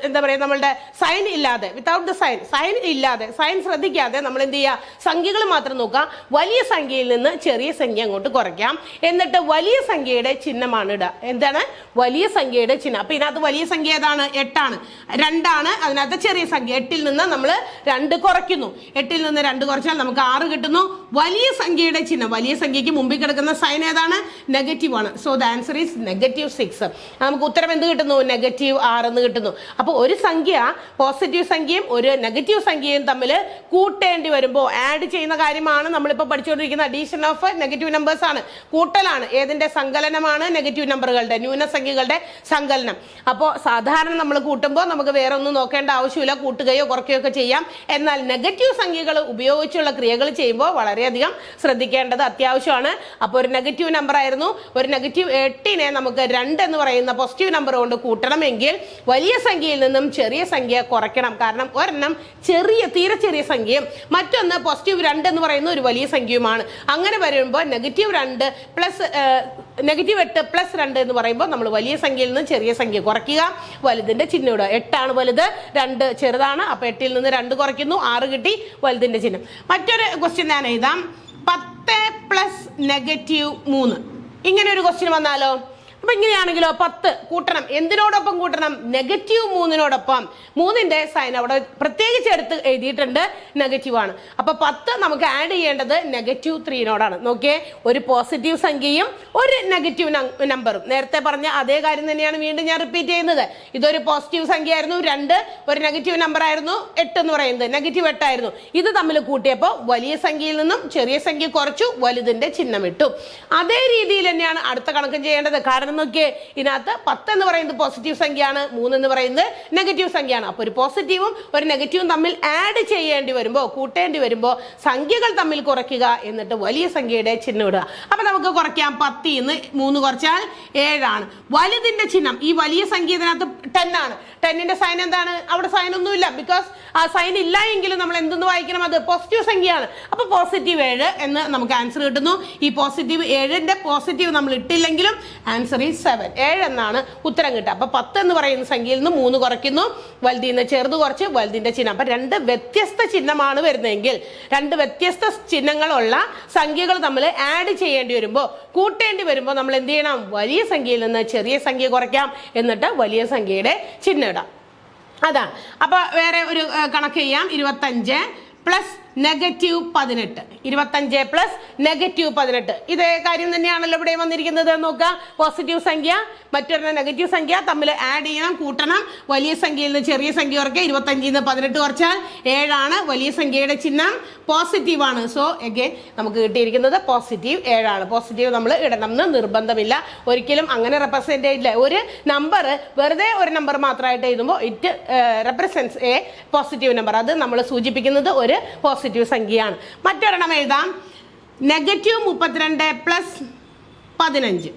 എന്താ പറയുക, നമ്മളുടെ സൈൻ ഇല്ലാതെ, വിത്തൗട്ട് ദ സൈൻ ഇല്ലാതെ, സൈൻ ശ്രദ്ധിക്കാതെ നമ്മൾ എന്ത് ചെയ്യുക? സംഖ്യകൾ മാത്രം നോക്കുക. വലിയ സംഖ്യയിൽ നിന്ന് ചെറിയ സംഖ്യ അങ്ങോട്ട് കുറയ്ക്കാം. എന്നിട്ട് വലിയ സംഖ്യയുടെ ചിഹ്നമാണ് ഇടുക. എന്താണ്? വലിയ സംഖ്യയുടെ ചിഹ്നം. അപ്പൊ ഇതിനകത്ത് വലിയ സംഖ്യ ഏതാണ്? 8 ആണ്. 2 ആണ് അതിനകത്ത് ചെറിയ സംഖ്യ. 8ൽ നിന്ന് നമ്മൾ 2 കുറയ്ക്കുന്നു. 8ൽ നിന്ന് 2 കുറച്ചാൽ നമുക്ക് 6 കിട്ടുന്നു. വലിയ സംഖ്യയുടെ ചിഹ്നം, വലിയ സംഖ്യയ്ക്ക് മുമ്പിൽ കിടക്കുന്ന സൈൻ ഏതാണ്? നെഗറ്റീവ് ആണ്. So the answer is -6. നമുക്ക് ഉത്തരം എന്ത് കിട്ടുന്നു? -6 എന്ന് കിട്ടുന്നു. അപ്പോൾ ഒരു സംഖ്യ പോസിറ്റീവ് സംഖ്യയും ഒരു നെഗറ്റീവ് സംഖ്യയും തമ്മിൽ കൂട്ടേണ്ടി വരുമ്പോൾ ആഡ് ചെയ്യുന്ന കാര്യമാണ് നമ്മളിപ്പോൾ പഠിച്ചുകൊണ്ടിരിക്കുന്ന അഡീഷൻ ഓഫ് നെഗറ്റീവ് നമ്പേഴ്സ് ആണ്. കൂട്ടലാണ്. ഏതിന്റെ സങ്കലനമാണ്? നെഗറ്റീവ് നമ്പറുകളുടെ, ന്യൂനസംഖ്യകളുടെ സങ്കലനം. അപ്പോൾ സാധാരണ നമ്മൾ കൂട്ടുമ്പോൾ നമുക്ക് വേറെ ഒന്നും നോക്കേണ്ട ആവശ്യമില്ല, കൂട്ടുകയോ കുറയ്ക്കുകയോ ഒക്കെ ചെയ്യാം. എന്നാൽ നെഗറ്റീവ് സംഖ്യകൾ ഉപയോഗിച്ചുള്ള ക്രിയകൾ ചെയ്യുമ്പോൾ വളരെയധികം ശ്രദ്ധിക്കേണ്ടത് അത്യാവശ്യമാണ്. അപ്പോൾ ഒരു നെഗറ്റീവ് നമ്പർ ആയിരുന്നു. ഒരു -8നെ നമുക്ക് 2 എന്ന് പറയുന്ന പോസിറ്റീവ് നമ്പർ കൊണ്ട് കൂട്ടണമെങ്കിൽ വലിയ സംഖ്യയിൽ നിന്നും ചെറിയ സംഖ്യ കുറയ്ക്കണം. കാരണം ഒരെണ്ണം തീരെ ചെറിയ സംഖ്യയും മറ്റൊന്ന് +2 എന്ന് പറയുന്ന ഒരു വലിയ സംഖ്യയുമാണ്. അങ്ങനെ വരുമ്പോൾ -8 + 2 എന്ന് പറയുമ്പോൾ നമ്മൾ വലിയ സംഖ്യയിൽ നിന്ന് ചെറിയ സംഖ്യ കുറയ്ക്കുക, വലുതിന്റെ ചിഹ്നം ഇടുക. 8 ആണ് വലുത്, 2 ചെറുതാണ്. അപ്പൊ 8ൽ നിന്ന് 2 കുറയ്ക്കുന്നു, 6 കിട്ടി, വലുതിന്റെ ചിഹ്നം. മറ്റൊരു ക്വസ്റ്റ്യൻ ഞാൻ എഴുതാം. 10 + -3 ഇങ്ങനെ ഒരു ക്വസ്റ്റ്യൻ വന്നാലോ? അപ്പൊ ഇങ്ങനെയാണെങ്കിലോ 10 കൂട്ടണം, എന്തിനോടൊപ്പം കൂട്ടണം? -3നോടൊപ്പം. 3ന്റെ സൈൻ അവിടെ പ്രത്യേകിച്ച് എടുത്ത് എഴുതിയിട്ടുണ്ട്, നെഗറ്റീവ് ആണ്. അപ്പൊ 10 നമുക്ക് ആഡ് ചെയ്യേണ്ടത് -3നോടാണ്. നോക്കിയേ, ഒരു പോസിറ്റീവ് സംഖ്യയും ഒരു നെഗറ്റീവ് നമ്പറും. നേരത്തെ പറഞ്ഞ അതേ കാര്യം തന്നെയാണ് വീണ്ടും ഞാൻ റിപ്പീറ്റ് ചെയ്യുന്നത്. ഇതൊരു പോസിറ്റീവ് സംഖ്യ ആയിരുന്നു 2, ഒരു നെഗറ്റീവ് നമ്പർ ആയിരുന്നു 8 എന്ന് പറയുന്നത്, -8 ആയിരുന്നു. ഇത് തമ്മിൽ കൂട്ടിയപ്പോൾ വലിയ സംഖ്യയിൽ നിന്നും ചെറിയ സംഖ്യ കുറച്ചു, വലുതിന്റെ ചിഹ്നം ഇട്ടു. അതേ രീതിയിൽ തന്നെയാണ് അടുത്ത കണക്കും ചെയ്യേണ്ടത്. കാരണം നോക്കിയേ, ഇതിനകത്ത് 10 എന്ന് പറയുന്നത് പോസിറ്റീവ് സംഖ്യയാണ്, 3 എന്ന് പറയുന്നത് നെഗറ്റീവ് സംഖ്യയാണ്. അപ്പൊ ഒരു പോസിറ്റീവും ഒരു നെഗറ്റീവും തമ്മിൽ ആഡ് ചെയ്യേണ്ടി വരുമ്പോൾ, കൂട്ടേണ്ടി വരുമ്പോൾ സംഖ്യകൾ തമ്മിൽ കുറയ്ക്കുക, എന്നിട്ട് വലിയ സംഖ്യയുടെ ചിഹ്നം ഇടുക. അപ്പൊ നമുക്ക് കുറയ്ക്കാം. 10 ന്ന് 3 കുറച്ചാൽ 7 ആണ്. വലുതിന്റെ ചിഹ്നം, ഈ വലിയ സംഖ്യ ഇതിനകത്ത് 10 ആണ്. 10ന്റെ സൈൻ എന്താണ്? അവിടെ സൈൻ ഒന്നുമില്ല. ബിക്കോസ് ആ സൈൻ ഇല്ല എങ്കിലും നമ്മൾ എന്തെന്ന് വായിക്കണം? അത് പോസിറ്റീവ് സംഖ്യയാണ്. അപ്പൊ +7 എന്ന് നമുക്ക് ആൻസർ കിട്ടുന്നു. ഈ +7ന്റെ പോസിറ്റീവ് നമ്മൾ ഇട്ടില്ലെങ്കിലും ആൻസർ 7 എന്നാണ് ഉത്തരം കിട്ടുക. അപ്പൊ 10 എന്ന് പറയുന്ന സംഖ്യയിൽ നിന്ന് 3 കുറയ്ക്കുന്നു, വലുതിൽ നിന്ന് ചെറുത് കുറച്ച് വലുതിന്റെ ചിഹ്നം. അപ്പൊ 2 വ്യത്യസ്ത ചിഹ്നമാണ് വരുന്നതെങ്കിൽ, 2 വ്യത്യസ്ത ചിഹ്നങ്ങളുള്ള സംഖ്യകൾ തമ്മിൽ ആഡ് ചെയ്യേണ്ടി വരുമ്പോൾ, കൂട്ടേണ്ടി വരുമ്പോൾ നമ്മൾ എന്ത് ചെയ്യണം? വലിയ സംഖ്യയിൽ നിന്ന് ചെറിയ സംഖ്യ കുറയ്ക്കാം, എന്നിട്ട് വലിയ സംഖ്യയുടെ ചിഹ്നം ഇടാം. അതാണ്. അപ്പൊ വേറെ ഒരു കണക്ക് ചെയ്യാം. 25 പ്ലസ് -18. 25 പ്ലസ് -18. ഇതേ കാര്യം തന്നെയാണല്ലോ ഇവിടെ വന്നിരിക്കുന്നത്. നോക്കാം, പോസിറ്റീവ് സംഖ്യ മറ്റൊരു നെഗറ്റീവ് സംഖ്യ തമ്മിൽ ആഡ് ചെയ്യണം, കൂട്ടണം. വലിയ സംഖ്യയിൽ നിന്ന് ചെറിയ സംഖ്യ കുറയ്ക്കുക. 25 ന്ന് 18 കുറച്ചാൽ 7 ആണ്. വലിയ സംഖ്യയുടെ ചിഹ്നം പോസിറ്റീവ് ആണ്. സോ എഗെയിൻ നമുക്ക് കിട്ടിയിരിക്കുന്നത് +7 ആണ്. പോസിറ്റീവ് നമ്മൾ ഇടണം എന്ന് നിർബന്ധമില്ല. ഒരിക്കലും അങ്ങനെ റെപ്രസെന്റ് ചെയ്യില്ല. ഒരു നമ്പർ വെറുതെ ഒരു നമ്പർ മാത്രമായിട്ട് എഴുതുമ്പോൾ it represents A positive number. അത് നമ്മൾ സൂചിപ്പിക്കുന്നത് ഒരു പോസിറ്റീവ് സംഖ്യയാണ്. മറ്റൊരെണ്ണം എഴുതാം. -32 പ്ലസ് 15.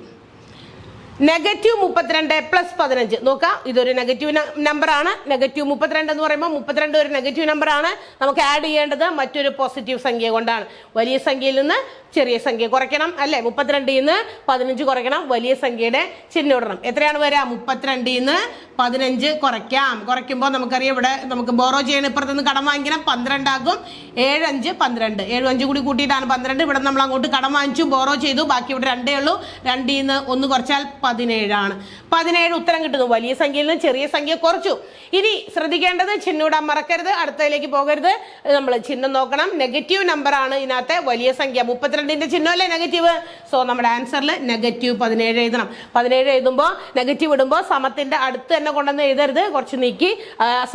-32 പ്ലസ് 15. നോക്കാം, ഇതൊരു നെഗറ്റീവ് നമ്പർ ആണ്. -32 എന്ന് പറയുമ്പോൾ 32 ഒരു നെഗറ്റീവ് നമ്പർ ആണ്. നമുക്ക് ആഡ് ചെയ്യേണ്ടത് മറ്റൊരു പോസിറ്റീവ് സംഖ്യ കൊണ്ടാണ്. വലിയ സംഖ്യയിൽ നിന്ന് ചെറിയ സംഖ്യ കുറയ്ക്കണം, അല്ലെ? 32 ന്ന് 15 കുറയ്ക്കണം, വലിയ സംഖ്യയുടെ ചിഹ്നം ഇടണം. എത്രയാണ് വരിക? 32 ന്ന് 15 കുറയ്ക്കാം. കുറയ്ക്കുമ്പോൾ നമുക്കറിയാം, ഇവിടെ നമുക്ക് ബോറോ ചെയ്യണം, ഇപ്പുറത്തുനിന്ന് കടം വാങ്ങിക്കണം. 12 ആകും. 7 5 12. 7 5 കൂടി കൂട്ടിയിട്ടാണ് 12. ഇവിടെ നമ്മൾ അങ്ങോട്ട് കടം വാങ്ങിച്ചു, ബോറോ ചെയ്തു. ബാക്കി ഇവിടെ 2 ഉള്ളൂ. 2 ന്ന് 1 കുറച്ചാൽ 17 ആണ്. 17 ഉത്തരം കിട്ടുന്നു. വലിയ സംഖ്യയിൽ നിന്ന് ചെറിയ സംഖ്യ കുറച്ചു. ഇനി ശ്രദ്ധിക്കേണ്ടത്, ചിഹ്നം ഇടാൻ മറക്കരുത്, അടുത്തതിലേക്ക് പോകരുത്. നമ്മൾ ചിഹ്നം നോക്കണം. നെഗറ്റീവ് നമ്പർ ആണ് ഇതിനകത്തെ വലിയ സംഖ്യ. 32ന്റെ ചിഹ്നമല്ലേ നെഗറ്റീവ്. സോ നമ്മുടെ ആൻസറിൽ -17 എഴുതണം. 17 എഴുതുമ്പോൾ നെഗറ്റീവ് ഇടുമ്പോൾ സമത്തിന്റെ അടുത്ത് തന്നെ കൊണ്ടുവന്ന് എഴുതരുത്, കുറച്ച് നീക്കി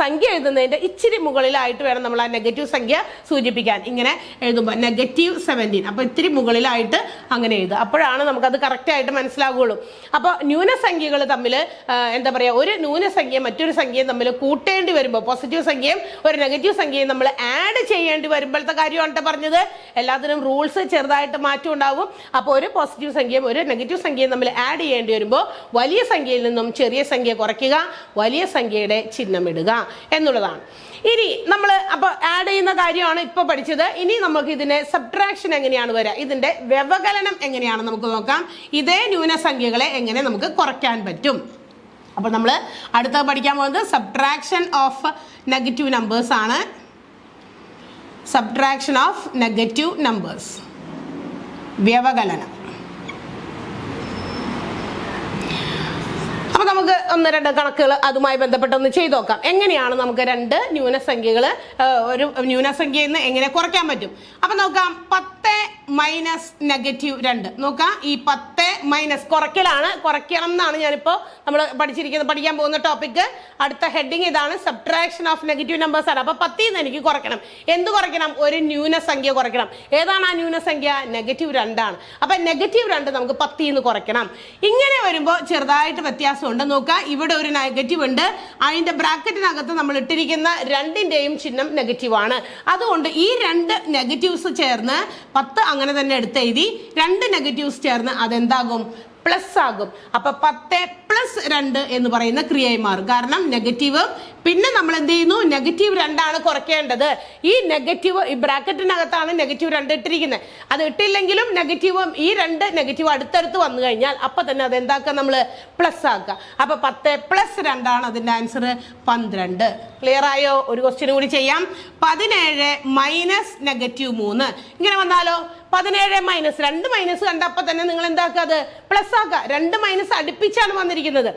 സംഖ്യ എഴുതുന്നതിന്റെ ഇച്ചിരി മുകളിലായിട്ട് വേണം നമ്മൾ ആ നെഗറ്റീവ് സംഖ്യ സൂചിപ്പിക്കാൻ. ഇങ്ങനെ എഴുതുമ്പോൾ -17, അപ്പൊ ഇത്തിരി മുകളിലായിട്ട് അങ്ങനെ എഴുതുക. അപ്പോഴാണ് നമുക്കത് കറക്റ്റ് ആയിട്ട് മനസ്സിലാകുള്ളൂ. അപ്പോൾ ന്യൂനസംഖ്യകൾ തമ്മിൽ എന്താ പറയുക, ഒരു ന്യൂനസംഖ്യ മറ്റൊരു സംഖ്യയും തമ്മിൽ കൂട്ടേണ്ടി വരുമ്പോൾ, പോസിറ്റീവ് സംഖ്യയും ഒരു നെഗറ്റീവ് സംഖ്യയും നമ്മൾ ആഡ് ചെയ്യേണ്ടി വരുമ്പോഴത്തെ കാര്യമാണ് പറഞ്ഞത്. എല്ലാത്തിനും റൂൾസ് ചെറുതായിട്ട് മാറ്റം ഉണ്ടാവും. അപ്പോൾ ഒരു പോസിറ്റീവ് സംഖ്യയും ഒരു നെഗറ്റീവ് സംഖ്യയും തമ്മിൽ ആഡ് ചെയ്യേണ്ടി വരുമ്പോൾ വലിയ സംഖ്യയിൽ നിന്നും ചെറിയ സംഖ്യ കുറയ്ക്കുക, വലിയ സംഖ്യയുടെ ചിഹ്നം ഇടുക എന്നുള്ളതാണ്. ഇനി നമ്മൾ അപ്പോൾ ആഡ് ചെയ്യുന്ന കാര്യമാണ് ഇപ്പോൾ പഠിച്ചത്. ഇനി നമുക്ക് ഇതിന്റെ സബ്ട്രാക്ഷൻ എങ്ങനെയാണ് വരിക, ഇതിന്റെ വ്യവകലനം എങ്ങനെയാണ് നമുക്ക് നോക്കാം. ഇതേ ന്യൂനസംഖ്യകളെ എങ്ങനെ നമുക്ക് കുറയ്ക്കാൻ പറ്റും. അപ്പോൾ നമ്മൾ അടുത്ത പഠിക്കാൻ പോകുന്നത് സബ്ട്രാക്ഷൻ ഓഫ് നെഗറ്റീവ് നമ്പേഴ്സ് ആണ്. സബ്ട്രാക്ഷൻ ഓഫ് നെഗറ്റീവ് നമ്പേഴ്സ്, വ്യവകലനം. അപ്പൊ നമുക്ക് 1-2 കണക്കുകൾ അതുമായി ബന്ധപ്പെട്ടൊന്ന് ചെയ്തു നോക്കാം. എങ്ങനെയാണ് നമുക്ക് 2 ന്യൂനസംഖ്യകൾ ഒരു ന്യൂനസംഖ്യയിൽ നിന്ന് എങ്ങനെ കുറയ്ക്കാൻ പറ്റും. അപ്പൊ നോക്കാം, 10 മൈനസ് -2. നോക്കാം, ഈ 10 മൈനസ് കുറയ്ക്കലാണ്, കുറയ്ക്കണം എന്നാണ് ഞാനിപ്പോൾ നമ്മൾ പഠിക്കാൻ പോകുന്ന ടോപ്പിക്. അടുത്ത ഹെഡിങ് ഇതാണ്, സബ്ട്രാക്ഷൻ ഓഫ് നെഗറ്റീവ് നമ്പേഴ്സ് ആണ്. അപ്പൊ 10 ന്ന് എനിക്ക് കുറയ്ക്കണം. എന്ത് കുറയ്ക്കണം? ഒരു ന്യൂനസംഖ്യ കുറയ്ക്കണം. ഏതാണ് ആ ന്യൂനസംഖ്യ? -2 ആണ്. അപ്പൊ -2 നമുക്ക് 10 ന്ന് കുറയ്ക്കണം. ഇങ്ങനെ വരുമ്പോൾ ചെറുതായിട്ട് വ്യത്യാസമുണ്ട്. നോക്കാം, ഇവിടെ ഒരു നെഗറ്റീവ് ഉണ്ട്. അതിന്റെ ബ്രാക്കറ്റിനകത്ത് നമ്മൾ ഇട്ടിരിക്കുന്ന 2ന്റെയും ചിഹ്നം നെഗറ്റീവ് ആണ്. അതുകൊണ്ട് ഈ 2 നെഗറ്റീവ്സ് ചേർന്ന് 10 അങ്ങനെ തന്നെ എടുത്തെഴുതി. 2 നെഗറ്റീവ്സ് ചേർന്ന് അതെന്താകും? പ്ലസ് ആകും. അപ്പൊ 10 പ്ലസ് 2 എന്ന് പറയുന്ന ക്രിയയായി മാറും. കാരണം നെഗറ്റീവ്, പിന്നെ നമ്മൾ എന്ത് ചെയ്യുന്നു? -2 ആണ് കുറയ്ക്കേണ്ടത്. ഈ നെഗറ്റീവ്, ഈ ബ്രാക്കറ്റിനകത്താണ് -2 ഇട്ടിരിക്കുന്നത്. അത് ഇട്ടില്ലെങ്കിലും നെഗറ്റീവും ഈ 2 നെഗറ്റീവ് അടുത്തടുത്ത് വന്നു കഴിഞ്ഞാൽ അപ്പൊ തന്നെ അത് എന്താക്കുക? നമ്മൾ പ്ലസ് ആക്കുക. അപ്പൊ 10 പ്ലസ് 2 ആണ് അതിന്റെ ആൻസർ 12. ക്ലിയർ ആയോ? ഒരു ക്വസ്റ്റ്യൻ കൂടി ചെയ്യാം. 17 മൈനസ് -3. ഇങ്ങനെ വന്നാലോ? 17 മൈനസ് 2 മൈനസ് കണ്ടപ്പോൾ തന്നെ നിങ്ങൾ എന്താക്കുക, അത് പ്ലസ് ആക്കുക. 2 മൈനസ് അടുപ്പിച്ചാണ് വന്നിരിക്കുന്നത്.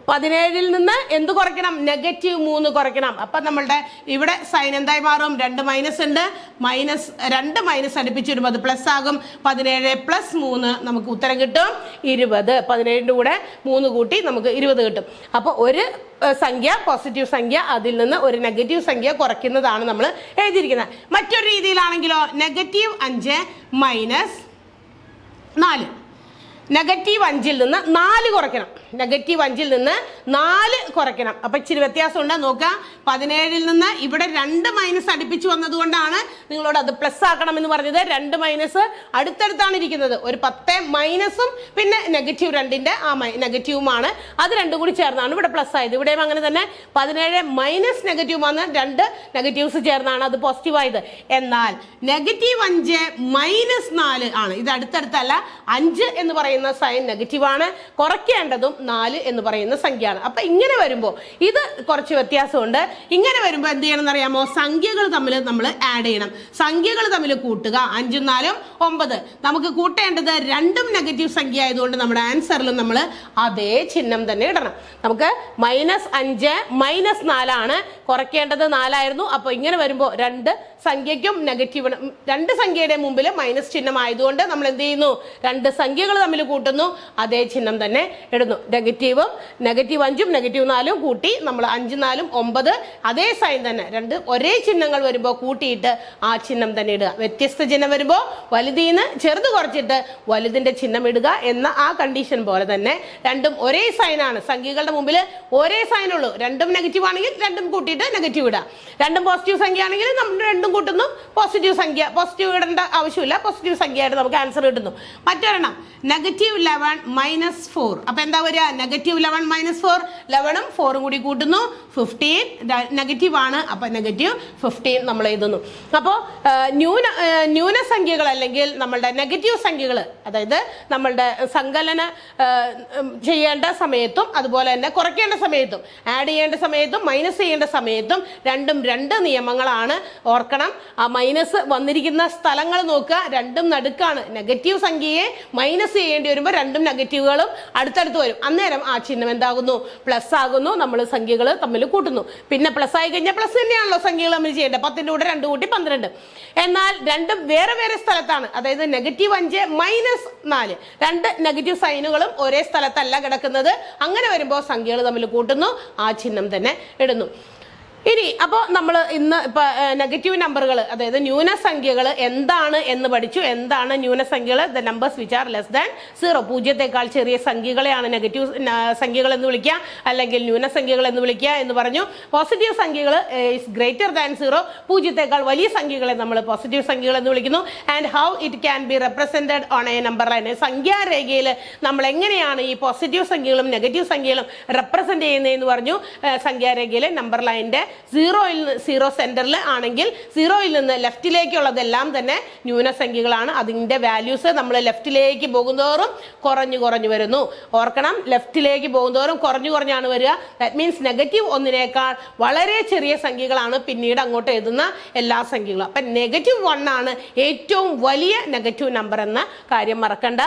17 നിന്ന് എന്ത് കുറയ്ക്കണം, -3 കുറയ്ക്കണം. അപ്പം നമ്മളുടെ ഇവിടെ സൈൻ എന്തായി മാറും, 2 മൈനസ് ഉണ്ട്, -2 മൈനസ് അടുപ്പിച്ച് വരുമ്പോൾ അത് പ്ലസ് ആകും. 17 + 3 നമുക്ക് ഉത്തരം കിട്ടും 20. 17ന്റെ കൂടെ 3 കൂട്ടി നമുക്ക് 20 കിട്ടും. അപ്പോൾ ഒരു സംഖ്യ പോസിറ്റീവ് സംഖ്യ, അതിൽ നിന്ന് ഒരു നെഗറ്റീവ് സംഖ്യ കുറയ്ക്കുന്നതാണ് നമ്മൾ എഴുതിയിരിക്കുന്നത്. മറ്റൊരു രീതിയിലാണെങ്കിലോ -5 - 4, -5ൽ നിന്ന് 4 കുറയ്ക്കണം. -5ൽ നിന്ന് 4 കുറയ്ക്കണം. അപ്പൊ ഇച്ചിരി വ്യത്യാസമുണ്ട്, നോക്കുക. 17ൽ നിന്ന് ഇവിടെ 2 മൈനസ് അടുപ്പിച്ച് വന്നതുകൊണ്ടാണ് നിങ്ങളോട് അത് പ്ലസ് ആക്കണം എന്ന് പറഞ്ഞത്. 2 മൈനസ് അടുത്തടുത്താണ് ഇരിക്കുന്നത്. ഒരു 10 മൈനസും പിന്നെ -2ന്റെ ആ നെഗറ്റീവുമാണ്. അത് രണ്ടും കൂടി ചേർന്നാണ് ഇവിടെ പ്ലസ് ആയത്. ഇവിടെയും അങ്ങനെ തന്നെ 17 മൈനസ് നെഗറ്റീവ് വന്ന് 2 നെഗറ്റീവ്സ് ചേർന്നാണ് അത് പോസിറ്റീവ് ആയത്. എന്നാൽ -5 - 4 ആണ്. ഇത് അടുത്തടുത്തല്ല. 5 എന്ന് പറയുന്ന സൈൻ നെഗറ്റീവ് ആണ്. കുറയ്ക്കേണ്ടതും 4 എന്ന് പറയുന്ന സംഖ്യയാണ്. അപ്പൊ ഇങ്ങനെ വരുമ്പോൾ ഇത് കുറച്ച് വ്യത്യാസമുണ്ട്. ഇങ്ങനെ വരുമ്പോൾ എന്ത് ചെയ്യണം എന്നറിയാമോ, സംഖ്യകൾ തമ്മിൽ നമ്മൾ ആഡ് ചെയ്യണം. സംഖ്യകൾ തമ്മിൽ കൂട്ടുക. 5 ഉം 4 ഉം 9. നമുക്ക് കൂട്ടേണ്ടത് രണ്ടും നെഗറ്റീവ് സംഖ്യ ആയതുകൊണ്ട് നമ്മുടെ ആൻസറിൽ നമ്മൾ അതേ ചിഹ്നം തന്നെ ഇടണം. നമുക്ക് -5 - 4 ആണ്, കുറയ്ക്കേണ്ടത് 4 ആയിരുന്നു. അപ്പൊ ഇങ്ങനെ വരുമ്പോൾ 2 സംഖ്യയ്ക്കും നെഗറ്റീവ്, 2 സംഖ്യയുടെ മുമ്പിൽ മൈനസ് ചിഹ്നം ആയതുകൊണ്ട് നമ്മൾ എന്ത് ചെയ്യുന്നു, 2 സംഖ്യകൾ തമ്മിൽ കൂട്ടുന്നു, അതേ ചിഹ്നം തന്നെ ഇടുന്നു. -5ഉം -5ഉം -4ഉം കൂട്ടി നമ്മൾ 5 ഉം 4ഉം 9, അതേ സൈൻ തന്നെ. 2 ഒരേ ചിഹ്നങ്ങൾ വരുമ്പോൾ കൂട്ടിയിട്ട് ആ ചിഹ്നം തന്നെ ഇടുക. വ്യത്യസ്ത ചിഹ്നം വരുമ്പോൾ വലുതീന്ന് ചെറുത് കുറച്ചിട്ട് വലുതിന്റെ ചിഹ്നം ഇടുക എന്ന ആ കണ്ടീഷൻ പോലെ തന്നെ രണ്ടും ഒരേ സൈനാണ്. സംഖ്യകളുടെ മുമ്പിൽ ഒരേ സൈനുള്ളൂ. രണ്ടും നെഗറ്റീവ് ആണെങ്കിൽ രണ്ടും കൂട്ടിയിട്ട് നെഗറ്റീവ് ഇടുക. രണ്ടും പോസിറ്റീവ് സംഖ്യ ആണെങ്കിൽ നമ്മൾ രണ്ടും കൂട്ടുന്നു, പോസിറ്റീവ് സംഖ്യ. പോസിറ്റീവ് ഇടേണ്ട ആവശ്യമില്ല, പോസിറ്റീവ് സംഖ്യയായിട്ട് നമുക്ക് ആൻസർ കിട്ടുന്നു. മറ്റൊരെണ്ണം -11 - 4. അപ്പൊ എന്താ വരിക, -11 - 4, 11ഉം 4ഉം കൂടി കൂട്ടുന്നു 15. നെഗറ്റീവ് ആണ്, അപ്പൊ -15 നമ്മൾ എഴുതുന്നു. അപ്പോൾ ന്യൂനസംഖ്യകൾ അല്ലെങ്കിൽ നമ്മളുടെ നെഗറ്റീവ് സംഖ്യകൾ, അതായത് നമ്മളുടെ സങ്കലന ചെയ്യേണ്ട സമയത്തും അതുപോലെ തന്നെ കുറയ്ക്കേണ്ട സമയത്തും ആഡ് ചെയ്യേണ്ട സമയത്തും മൈനസ് ചെയ്യേണ്ട സമയത്തും രണ്ടും 2 നിയമങ്ങളാണ്. ഓർക്കണം, ആ മൈനസ് വന്നിരിക്കുന്ന സ്ഥലങ്ങൾ നോക്കുക. രണ്ടും നടുക്കാണ്. നെഗറ്റീവ് സംഖ്യയെ മൈനസ് ചെയ്യേണ്ടി വരുമ്പോൾ രണ്ടും നെഗറ്റീവുകളും അടുത്തടുത്ത് വരും. അന്നേരം ആ ചിഹ്നം എന്താകുന്നു, പ്ലസ് ആകുന്നു. നമ്മൾ സംഖ്യകൾ തമ്മിൽ കൂട്ടുന്നു. പിന്നെ പ്ലസ് ആയി കഴിഞ്ഞാൽ പ്ലസ് തന്നെയാണല്ലോ സംഖ്യകൾ തമ്മിൽ ചെയ്യേണ്ടത്. 10ന്റെ കൂടെ 2 കൂട്ടി 12. എന്നാൽ രണ്ടും വേറെ വേറെ സ്ഥലത്താണ്. അതായത് -5 - 4, 2 നെഗറ്റീവ് സൈനുകളും ഒരേ സ്ഥലത്തല്ല കിടക്കുന്നത്. അങ്ങനെ വരുമ്പോൾ സംഖ്യകൾ തമ്മിൽ കൂട്ടുന്നു, ആ ചിഹ്നം തന്നെ ഇടുന്നു. ഇനി അപ്പോൾ നമ്മൾ ഇന്ന് ഇപ്പൊ നെഗറ്റീവ് നമ്പറുകൾ, അതായത് ന്യൂനസംഖ്യകൾ എന്താണ് എന്ന് പഠിച്ചു. എന്താണ് ന്യൂനസംഖ്യകൾ? The numbers which are less than 0. 0ത്തേക്കാൾ ചെറിയ സംഖ്യകളെയാണ് നെഗറ്റീവ് സംഖ്യകൾ എന്ന് വിളിക്കുക, അല്ലെങ്കിൽ ന്യൂനസംഖ്യകൾ എന്ന് വിളിക്കുക എന്ന് പറഞ്ഞു. പോസിറ്റീവ് സംഖ്യകൾ ഈസ് ഗ്രേറ്റർ ദാൻ 0. 0ത്തേക്കാൾ വലിയ സംഖ്യകളെ നമ്മൾ പോസിറ്റീവ് സംഖ്യകൾ എന്ന് വിളിക്കുന്നു. And how it can be represented on a number line. സംഖ്യാരേഖയിൽ നമ്മൾ എങ്ങനെയാണ് ഈ പോസിറ്റീവ് സംഖ്യകളും നെഗറ്റീവ് സംഖ്യകളും റെപ്രസെന്റ് ചെയ്യുന്നതെന്ന് പറഞ്ഞു. സംഖ്യാരേഖയിൽ നമ്പർ ലൈൻ്റെ 0 സെന്ററിൽ ആണെങ്കിൽ 0ൽ നിന്ന് ലെഫ്റ്റിലേക്കുള്ളതെല്ലാം തന്നെ ന്യൂനസംഖ്യകളാണ്. അതിൻ്റെ വാല്യൂസ് നമ്മൾ ലെഫ്റ്റിലേക്ക് പോകുന്തോറും കുറഞ്ഞു വരുന്നു. ഓർക്കണം, ലെഫ്റ്റിലേക്ക് പോകുന്തോറും കുറഞ്ഞാണ് വരിക. ദാറ്റ് മീൻസ് -1 വളരെ ചെറിയ സംഖ്യകളാണ് പിന്നീട് അങ്ങോട്ട് എഴുതുന്ന എല്ലാ സംഖ്യകളും. അപ്പം -1 ആണ് ഏറ്റവും വലിയ നെഗറ്റീവ് നമ്പർ എന്ന കാര്യം മറക്കണ്ട.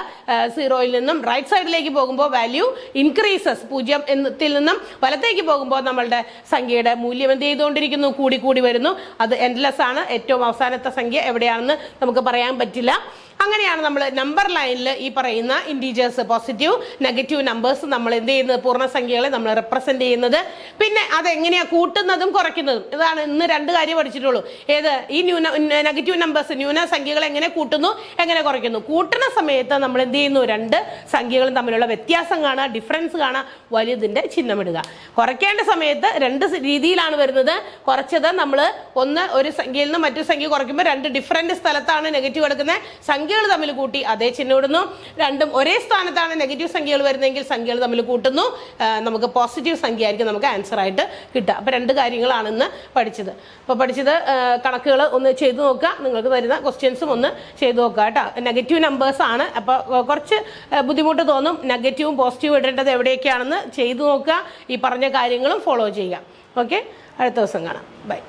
0ൽ നിന്നും റൈറ്റ് സൈഡിലേക്ക് പോകുമ്പോൾ വാല്യൂ ഇൻക്രീസസ്. 0 നിന്നും വലത്തേക്ക് പോകുമ്പോൾ നമ്മളുടെ സംഖ്യയുടെ മൂല്യം എന്ത് ചെയ്തുകൊണ്ടിരിക്കുന്നു, കൂടി വരുന്നു. അത് എൻഡ്ലെസ് ആണ്. ഏറ്റവും അവസാനത്തെ സംഖ്യ എവിടെയാണെന്ന് നമുക്ക് പറയാൻ പറ്റില്ല. അങ്ങനെയാണ് നമ്മൾ നമ്പർ ലൈനിൽ ഈ പറയുന്ന ഇൻറ്റീജേഴ്സ്, പോസിറ്റീവ് നെഗറ്റീവ് നമ്പേഴ്സ് നമ്മൾ എന്ത് ചെയ്യുന്നത്, പൂർണ്ണസംഖ്യകളെ നമ്മൾ റെപ്രസെന്റ് ചെയ്യുന്നത്. പിന്നെ അതെങ്ങനെയാണ് കൂട്ടുന്നതും കുറയ്ക്കുന്നതും. ഇതാണ് ഇന്ന് 2 കാര്യം പഠിച്ചിട്ടുള്ളൂ. ഏത്? ഈ നെഗറ്റീവ് നമ്പേഴ്സ്, ന്യൂനസംഖ്യകൾ എങ്ങനെ കൂട്ടുന്നു, എങ്ങനെ കുറയ്ക്കുന്നു. കൂട്ടുന്ന സമയത്ത് നമ്മൾ എന്ത് ചെയ്യുന്നു, 2 സംഖ്യകളും തമ്മിലുള്ള വ്യത്യാസം കാണുക, ഡിഫറൻസ് കാണുക, വലുതിൻ്റെ ചിഹ്നമിടുക. കുറയ്ക്കേണ്ട സമയത്ത് 2 രീതിയിലാണ് വരുന്നത്. കുറച്ചത് നമ്മൾ ഒരു സംഖ്യയിൽ നിന്ന് മറ്റൊരു സംഖ്യ കുറയ്ക്കുമ്പോൾ 2 ഡിഫറൻറ്റ് സ്ഥലത്താണ് നെഗറ്റീവ് എടുക്കുന്നത്. സംഖ്യകൾ തമ്മിൽ കൂട്ടി അതേ ചിഹ്നം ഇടുന്നു. രണ്ടും ഒരേ സ്ഥാനത്താണ് നെഗറ്റീവ് സംഖ്യകൾ വരുന്നതെങ്കിൽ സംഖ്യകൾ തമ്മിൽ കൂട്ടുന്നു. നമുക്ക് പോസിറ്റീവ് സംഖ്യ ആയിരിക്കും നമുക്ക് ആൻസർ ആയിട്ട് കിട്ടുക. അപ്പോൾ 2 കാര്യങ്ങളാണ് ഇന്ന് പഠിച്ചത്. അപ്പോൾ പഠിച്ചത് കണക്കുകൾ ഒന്ന് ചെയ്തു നോക്കുക. നിങ്ങൾക്ക് തരുന്ന ക്വസ്റ്റ്യൻസും ഒന്ന് ചെയ്തു നോക്കുക കേട്ടോ. നെഗറ്റീവ് നമ്പേഴ്സ് ആണ്. അപ്പോൾ കുറച്ച് ബുദ്ധിമുട്ട് തോന്നും. നെഗറ്റീവും പോസിറ്റീവും ഇടേണ്ടത് എവിടെയൊക്കെയാണെന്ന് ചെയ്തു നോക്കുക. ഈ പറഞ്ഞ കാര്യങ്ങളും ഫോളോ ചെയ്യുക. ഓക്കെ, അടുത്ത ദിവസം കാണാം. ബൈ.